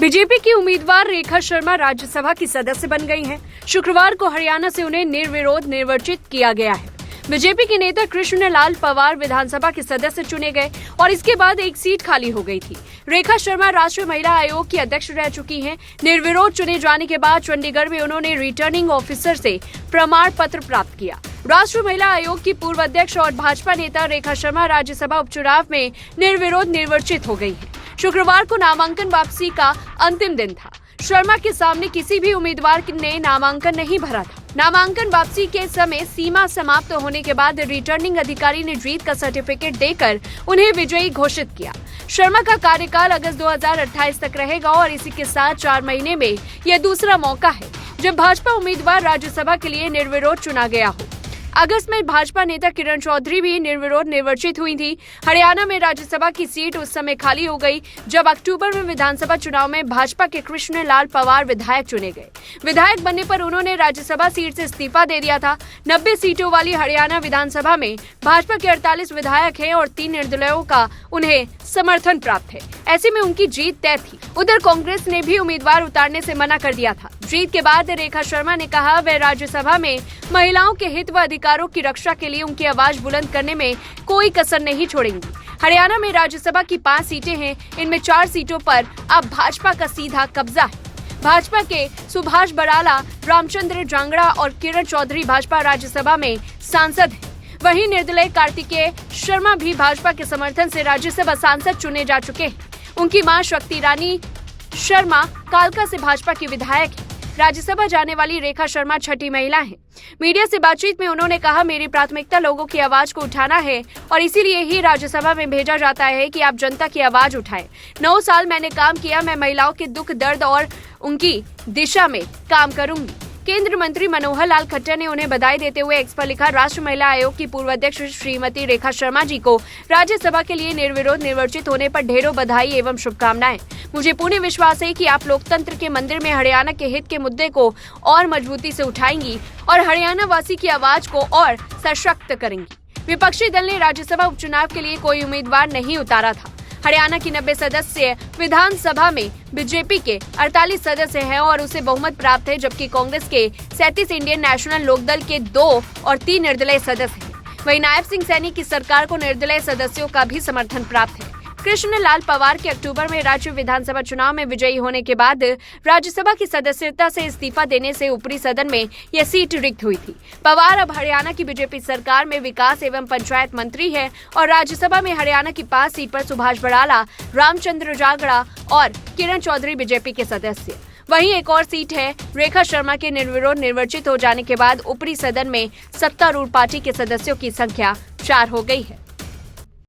BJP की उम्मीदवार रेखा शर्मा राज्यसभा की सदस्य बन गई हैं। शुक्रवार को हरियाणा से उन्हें निर्विरोध निर्वाचित किया गया है। बीजेपी के नेता कृष्णलाल पंवार विधानसभा के सदस्य चुने गए और इसके बाद एक सीट खाली हो गई थी। रेखा शर्मा राष्ट्रीय महिला आयोग की अध्यक्ष रह चुकी हैं। निर्विरोध चुने जाने के बाद चंडीगढ़ में उन्होंने रिटर्निंग ऑफिसर से प्रमाण पत्र प्राप्त किया। राष्ट्रीय महिला आयोग की पूर्व अध्यक्ष और भाजपा नेता रेखा शर्मा राज्यसभा उपचुनाव में निर्विरोध निर्वाचित हो गई है। शुक्रवार को नामांकन वापसी का अंतिम दिन था। शर्मा के सामने किसी भी उम्मीदवार ने नामांकन नहीं भरा था। नामांकन वापसी के समय सीमा समाप्त होने के बाद रिटर्निंग अधिकारी ने जीत का सर्टिफिकेट देकर उन्हें विजयी घोषित किया। शर्मा का कार्यकाल अगस्त 2028 तक रहेगा और इसी के साथ 4 महीने में यह दूसरा मौका है जब भाजपा उम्मीदवार राज्यसभा के लिए निर्विरोध चुना गया हो। अगस्त में भाजपा नेता किरण चौधरी भी निर्विरोध निर्वाचित हुई थी। हरियाणा में राज्यसभा की सीट उस समय खाली हो गई जब अक्टूबर में विधानसभा चुनाव में भाजपा के कृष्णलाल पंवार विधायक चुने गए। विधायक बनने पर उन्होंने राज्यसभा सीट से इस्तीफा दे दिया था। 90 सीटों वाली हरियाणा विधानसभा में भाजपा के 48 विधायक हैं और 3 निर्दलीयों का उन्हें समर्थन प्राप्त है। ऐसे में उनकी जीत तय थी। उधर कांग्रेस ने भी उम्मीदवार उतारने से मना कर दिया था। जीत के बाद रेखा शर्मा ने कहा वह राज्यसभा में महिलाओं के हित व अधिकारों की रक्षा के लिए उनकी आवाज बुलंद करने में कोई कसर नहीं छोड़ेंगी। हरियाणा में राज्यसभा की 5 सीटें हैं। इनमें 4 सीटों पर अब भाजपा का सीधा कब्जा है। भाजपा के सुभाष बराला, रामचंद्र जांगड़ा और किरण चौधरी भाजपा राज्यसभा में सांसद हैं। वहीं निर्दलीय कार्तिकेय शर्मा भी भाजपा के समर्थन से राज्यसभा सांसद चुने जा चुके हैं। उनकी मां शक्ति रानी शर्मा कालका से भाजपा की विधायक है। राज्यसभा जाने वाली रेखा शर्मा 6ठी महिला हैं। मीडिया से बातचीत में उन्होंने कहा, मेरी प्राथमिकता लोगों की आवाज को उठाना है और इसीलिए ही राज्यसभा में भेजा जाता है कि आप जनता की आवाज उठाएं। 9 साल मैंने काम किया, मैं महिलाओं के दुख दर्द और उनकी दिशा में काम करूंगी। केंद्रीय मंत्री मनोहर लाल खट्टर ने उन्हें बधाई देते हुए एक्स पर लिखा, राष्ट्रीय महिला आयोग की पूर्व अध्यक्ष श्रीमती रेखा शर्मा जी को राज्यसभा के लिए निर्विरोध निर्वाचित होने पर ढेरों बधाई एवं शुभकामनाएं। मुझे पूर्ण विश्वास है कि आप लोकतंत्र के मंदिर में हरियाणा के हित के मुद्दे को और मजबूती से उठाएंगी और हरियाणा वासी की आवाज को और सशक्त करेंगी। विपक्षी दल ने राज्यसभा उपचुनाव के लिए कोई उम्मीदवार नहीं उतारा था। हरियाणा की 90 सदस्य विधानसभा में बीजेपी के 48 सदस्य हैं और उसे बहुमत प्राप्त है, जबकि कांग्रेस के 37 इंडियन नेशनल लोकदल के 2 और 3 निर्दलीय सदस्य हैं। वहीं नायब सिंह सैनी की सरकार को निर्दलीय सदस्यों का भी समर्थन प्राप्त है। कृष्णलाल पंवार के अक्टूबर में राज्य विधानसभा चुनाव में विजयी होने के बाद राज्यसभा की सदस्यता से इस्तीफा देने से ऊपरी सदन में यह सीट रिक्त हुई थी। पंवार अब हरियाणा की बीजेपी सरकार में विकास एवं पंचायत मंत्री है और राज्यसभा में हरियाणा की 5 सीट पर सुभाष बराला, रामचंद्र जांगड़ा और किरण चौधरी बीजेपी के सदस्य। वहीं एक और सीट है। रेखा शर्मा के निर्विरोध निर्वाचित हो जाने के बाद ऊपरी सदन में सत्तारूढ़ पार्टी के सदस्यों की संख्या 4 हो गई है।